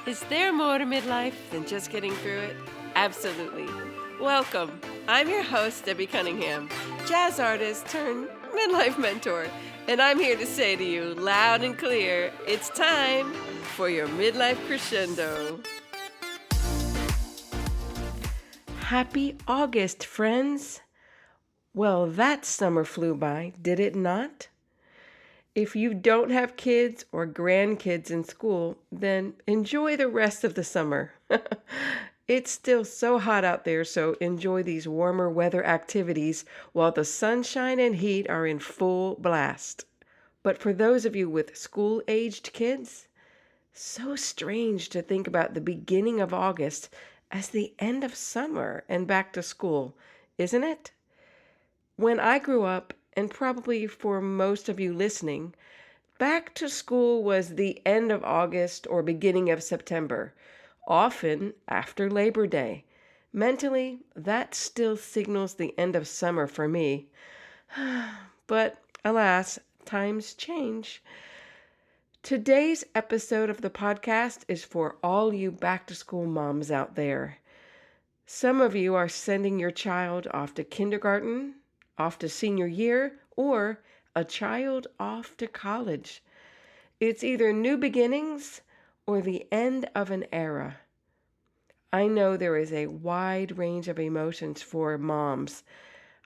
Is there more to midlife than just getting through it? Absolutely. Welcome. I'm your host, Debbie Cunningham, jazz artist turned midlife mentor, and I'm here to say to you loud and clear, it's time for your midlife crescendo. Happy August, friends. Well, that summer flew by, did it not? If you don't have kids or grandkids in school, then enjoy the rest of the summer. It's still so hot out there, so enjoy these warmer weather activities while the sunshine and heat are in full blast. But for those of you with school-aged kids, so strange to think about the beginning of August as the end of summer and back to school, isn't it? When I grew up, and probably for most of you listening, back to school was the end of August or beginning of September, often after Labor Day. Mentally, that still signals the end of summer for me. But alas, times change. Today's episode of the podcast is for all you back to school moms out there. Some of you are sending your child off to kindergarten, off to senior year, or a child off to college. It's either new beginnings or the end of an era. I know there is a wide range of emotions for moms.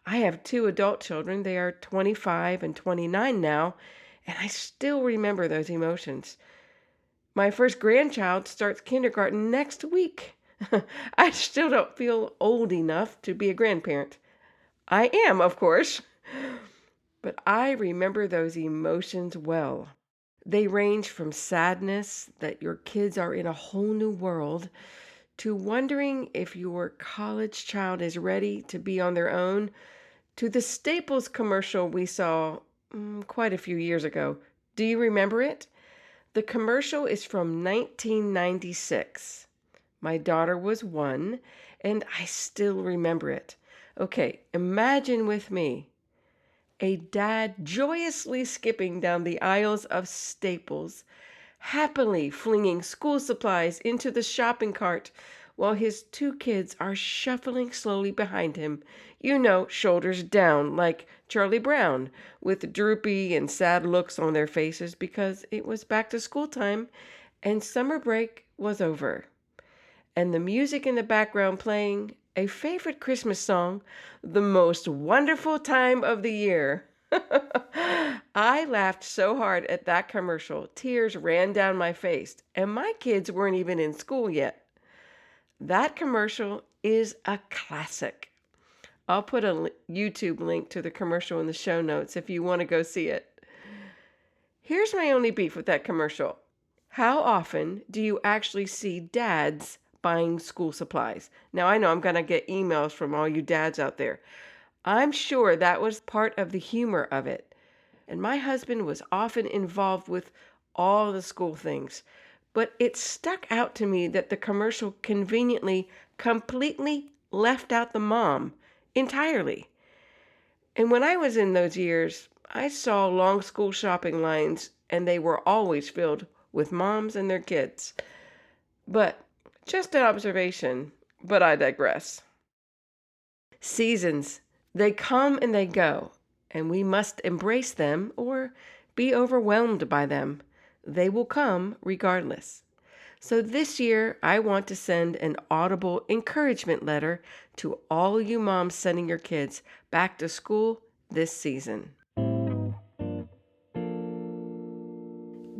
I have two adult children. They are 25 and 29 now, and I still remember those emotions. My first grandchild starts kindergarten next week. I still don't feel old enough to be a grandparent. I am, of course, but I remember those emotions well. They range from sadness that your kids are in a whole new world to wondering if your college child is ready to be on their own, to the Staples commercial we saw quite a few years ago. Do you remember it? The commercial is from 1996. My daughter was 1, and I still remember it. Okay, imagine with me a dad joyously skipping down the aisles of Staples, happily flinging school supplies into the shopping cart while his two kids are shuffling slowly behind him, shoulders down like Charlie Brown, with droopy and sad looks on their faces because it was back to school time and summer break was over. And the music in the background playing a favorite Christmas song, The Most Wonderful Time of the Year. I laughed so hard at that commercial, tears ran down my face, and my kids weren't even in school yet. That commercial is a classic. I'll put a YouTube link to the commercial in the show notes if you want to go see it. Here's my only beef with that commercial. How often do you actually see dads buying school supplies? Now, I know I'm going to get emails from all you dads out there. I'm sure that was part of the humor of it. And my husband was often involved with all the school things. But it stuck out to me that the commercial conveniently, completely left out the mom entirely. And when I was in those years, I saw long school shopping lines, and they were always filled with moms and their kids. But just an observation, but I digress. Seasons, they come and they go, and we must embrace them or be overwhelmed by them. They will come regardless. So this year, I want to send an audible encouragement letter to all you moms sending your kids back to school this season.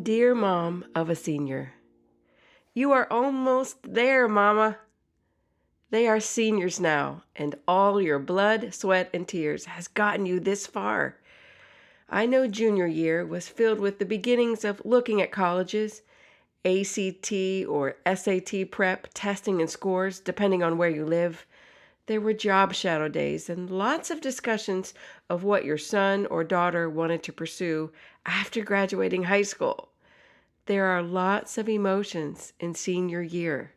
Dear mom of a senior, you are almost there, mama. They are seniors now, and all your blood, sweat, and tears has gotten you this far. I know junior year was filled with the beginnings of looking at colleges, ACT or SAT prep, testing and scores, depending on where you live. There were job shadow days and lots of discussions of what your son or daughter wanted to pursue after graduating high school. There are lots of emotions in senior year.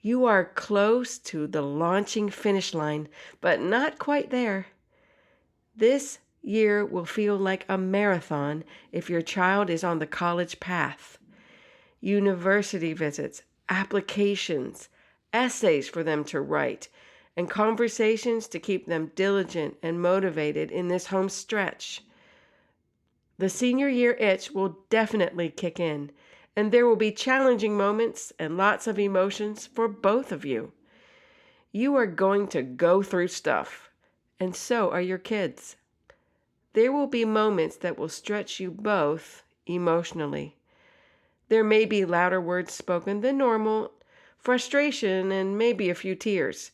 You are close to the launching finish line, but not quite there. This year will feel like a marathon if your child is on the college path. university visits, applications, essays for them to write, and conversations to keep them diligent and motivated in this home stretch. The senior year itch will definitely kick in, and there will be challenging moments and lots of emotions for both of you. You are going to go through stuff, and so are your kids. There will be moments that will stretch you both emotionally. There may be louder words spoken than normal, frustration, and maybe a few tears.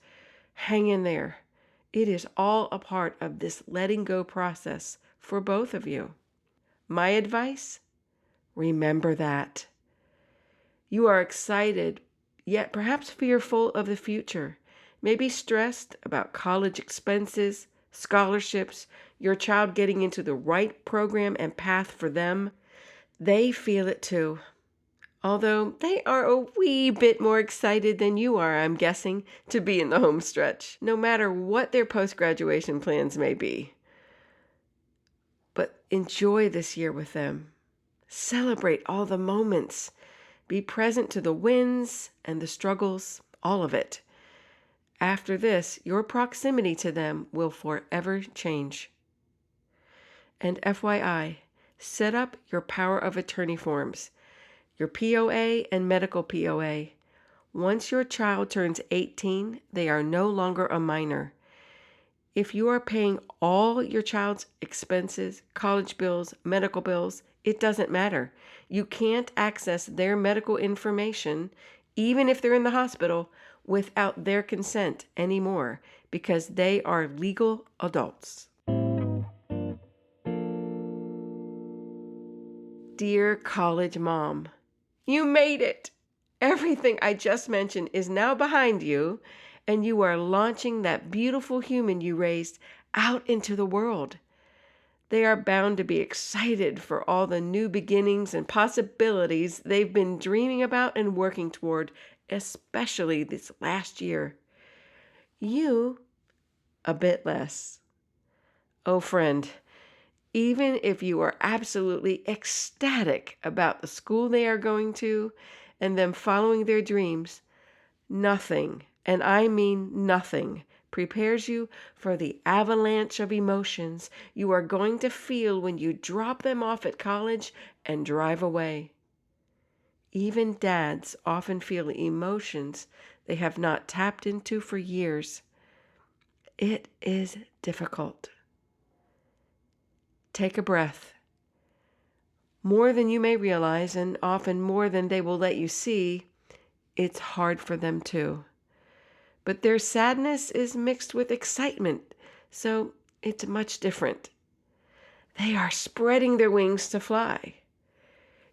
Hang in there. It is all a part of this letting go process for both of you. My advice? Remember that. You are excited, yet perhaps fearful of the future. Maybe stressed about college expenses, scholarships, your child getting into the right program and path for them. They feel it too. Although they are a wee bit more excited than you are, I'm guessing, to be in the home stretch, no matter what their post-graduation plans may be. But enjoy this year with them. Celebrate all the moments. Be present to the wins and the struggles, all of it. After this, your proximity to them will forever change. And FYI, set up your power of attorney forms, your POA and medical POA. Once your child turns 18, they are no longer a minor. If you are paying all your child's expenses, college bills, medical bills, it doesn't matter. You can't access their medical information, even if they're in the hospital, without their consent anymore, because they are legal adults. Dear college mom, you made it. Everything I just mentioned is now behind you, and you are launching that beautiful human you raised out into the world. They are bound to be excited for all the new beginnings and possibilities they've been dreaming about and working toward, especially this last year. You, a bit less. Oh, friend, even if you are absolutely ecstatic about the school they are going to and them following their dreams, nothing, and I mean nothing, prepares you for the avalanche of emotions you are going to feel when you drop them off at college and drive away. Even dads often feel emotions they have not tapped into for years. It is difficult. Take a breath. More than you may realize, and often more than they will let you see, it's hard for them too. But their sadness is mixed with excitement, so it's much different. They are spreading their wings to fly.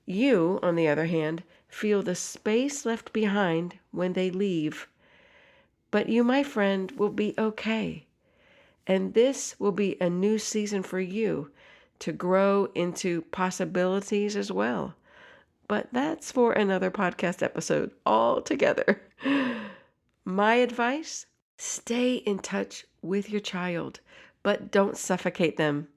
You, on the other hand, feel the space left behind when they leave. But you, my friend, will be okay. And this will be a new season for you to grow into possibilities as well. But that's for another podcast episode altogether. My advice? Stay in touch with your child, but don't suffocate them.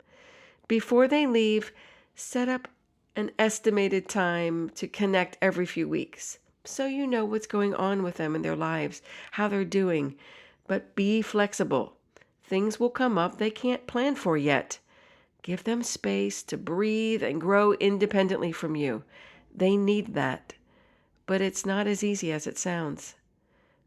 Before they leave, set up an estimated time to connect every few weeks so you know what's going on with them in their lives, how they're doing. But be flexible. Things will come up they can't plan for yet. Give them space to breathe and grow independently from you. They need that. But it's not as easy as it sounds.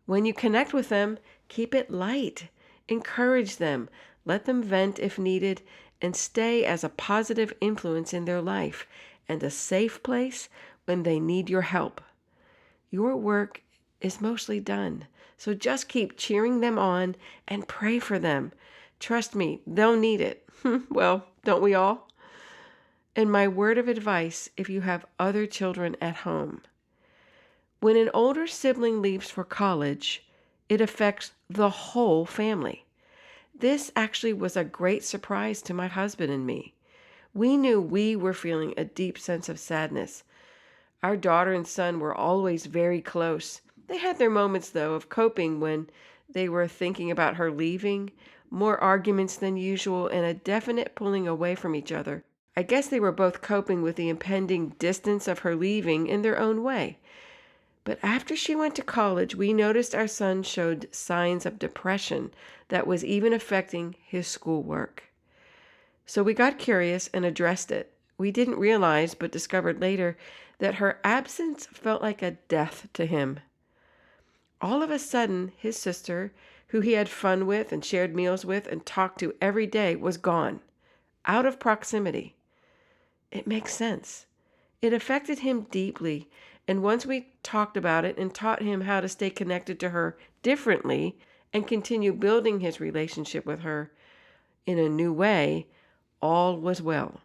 When you connect with them, keep it light. Encourage them. Let them vent if needed, and stay as a positive influence in their life and a safe place when they need your help. Your work is mostly done, so just keep cheering them on and pray for them. Trust me, they'll need it. Well, don't we all? And my word of advice if you have other children at home. When an older sibling leaves for college, it affects the whole family. This actually was a great surprise to my husband and me. We knew we were feeling a deep sense of sadness. Our daughter and son were always very close. They had their moments, though, of coping when they were thinking about her leaving, more arguments than usual, and a definite pulling away from each other. I guess they were both coping with the impending distance of her leaving in their own way. But after she went to college, we noticed our son showed signs of depression that was even affecting his schoolwork. So we got curious and addressed it. We didn't realize, but discovered later, that her absence felt like a death to him. All of a sudden, his sister, who he had fun with and shared meals with and talked to every day, was gone, out of proximity. It makes sense. It affected him deeply, and once we talked about it and taught him how to stay connected to her differently and continue building his relationship with her in a new way, all was well.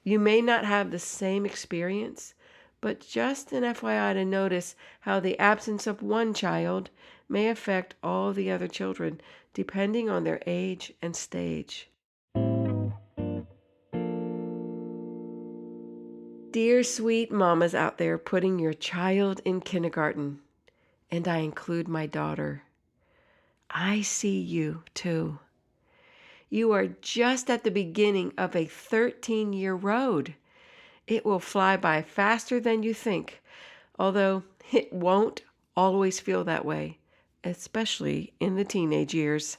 You may not have the same experience, but just an FYI to notice how the absence of one child may affect all the other children, depending on their age and stage. Dear sweet mamas out there putting your child in kindergarten, and I include my daughter, I see you too. You are just at the beginning of a 13-year road. It will fly by faster than you think, although it won't always feel that way, especially in the teenage years.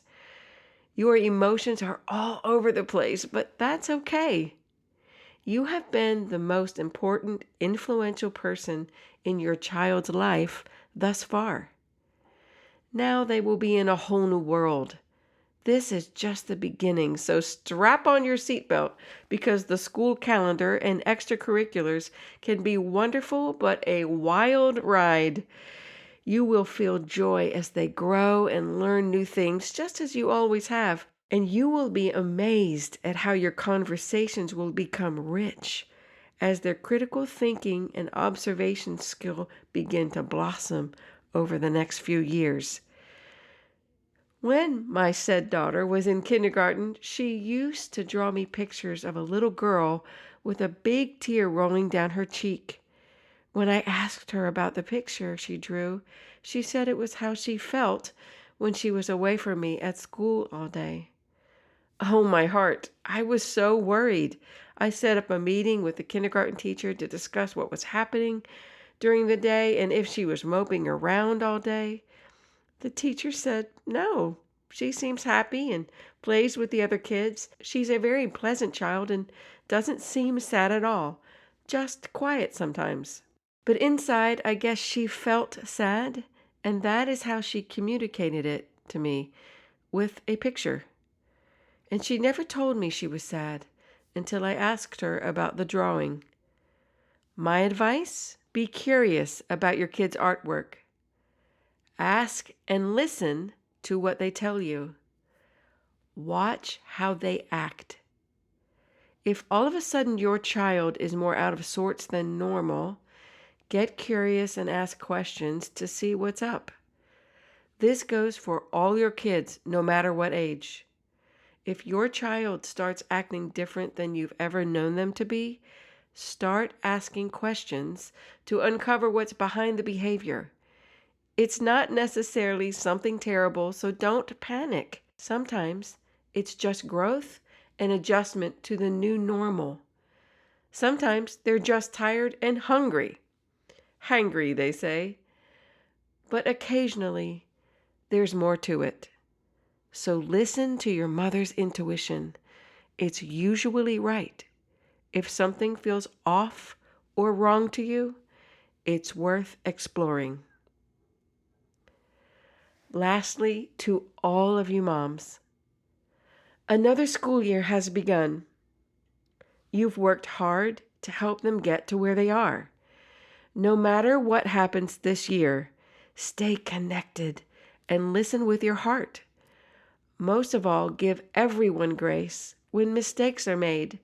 Your emotions are all over the place, but that's okay. You have been the most important, influential person in your child's life thus far. Now they will be in a whole new world. This is just the beginning, so strap on your seatbelt because the school calendar and extracurriculars can be wonderful but a wild ride. You will feel joy as they grow and learn new things just as you always have. And you will be amazed at how your conversations will become rich as their critical thinking and observation skill begin to blossom over the next few years. When my said daughter was in kindergarten, she used to draw me pictures of a little girl with a big tear rolling down her cheek. When I asked her about the picture she drew, she said it was how she felt when she was away from me at school all day. Oh, my heart. I was so worried. I set up a meeting with the kindergarten teacher to discuss what was happening during the day and if she was moping around all day. The teacher said, no, she seems happy and plays with the other kids. She's a very pleasant child and doesn't seem sad at all, just quiet sometimes. But inside, I guess she felt sad, and that is how she communicated it to me, with a picture. And she never told me she was sad until I asked her about the drawing. My advice? Be curious about your kids' artwork. Ask and listen to what they tell you. Watch how they act. If all of a sudden your child is more out of sorts than normal, get curious and ask questions to see what's up. This goes for all your kids, no matter what age. If your child starts acting different than you've ever known them to be, start asking questions to uncover what's behind the behavior. It's not necessarily something terrible, so don't panic. Sometimes it's just growth and adjustment to the new normal. Sometimes they're just tired and hungry. Hangry, they say. But occasionally, there's more to it. So listen to your mother's intuition. It's usually right. If something feels off or wrong to you, it's worth exploring. Lastly, to all of you moms, another school year has begun. You've worked hard to help them get to where they are. No matter what happens this year, stay connected and listen with your heart. Most of all, give everyone grace when mistakes are made.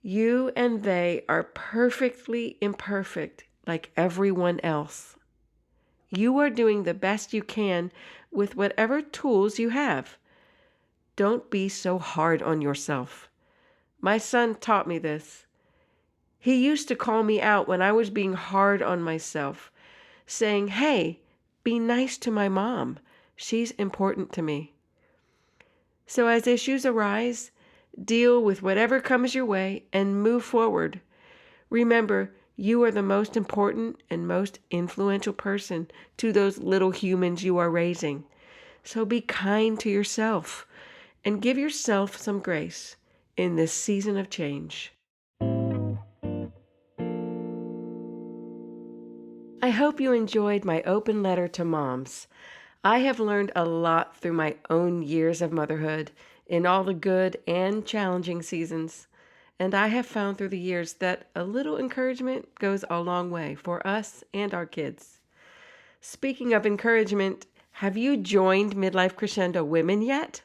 You and they are perfectly imperfect like everyone else. You are doing the best you can with whatever tools you have. Don't be so hard on yourself. My son taught me this. He used to call me out when I was being hard on myself, saying, "Hey, be nice to my mom. She's important to me." So as issues arise, Deal with whatever comes your way and move forward. Remember, you are the most important and most influential person to those little humans you are raising. So be kind to yourself and give yourself some grace in this season of change. I hope you enjoyed my open letter to moms. I have learned a lot through my own years of motherhood in all the good and challenging seasons. And I have found through the years that a little encouragement goes a long way for us and our kids. Speaking of encouragement, have you joined Midlife Crescendo Women yet?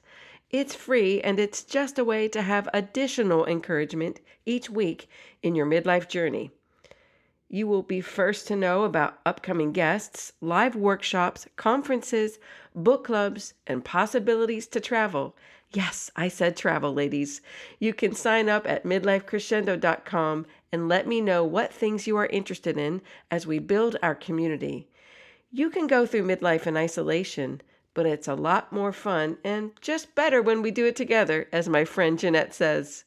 It's free and it's just a way to have additional encouragement each week in your midlife journey. You will be first to know about upcoming guests, live workshops, conferences, book clubs, and possibilities to travel. Yes, I said travel, ladies. You can sign up at midlifecrescendo.com and let me know what things you are interested in as we build our community. You can go through midlife in isolation, but it's a lot more fun and just better when we do it together, as my friend Jeanette says.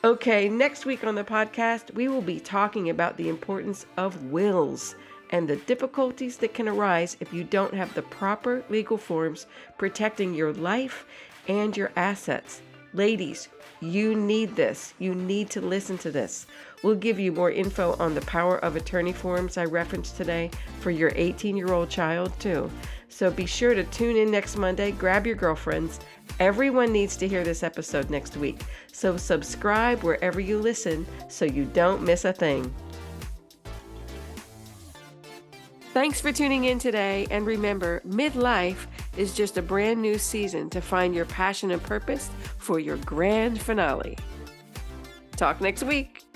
Okay, next week on the podcast, we will be talking about the importance of wills and the difficulties that can arise if you don't have the proper legal forms protecting your life and your assets. Ladies, you need this. You need to listen to this. We'll give you more info on the power of attorney forms I referenced today for your 18-year-old child, too. So be sure to tune in next Monday. Grab your girlfriends. Everyone needs to hear this episode next week. So subscribe wherever you listen so you don't miss a thing. Thanks for tuning in today. And remember, midlife is just a brand new season to find your passion and purpose for your grand finale. Talk next week.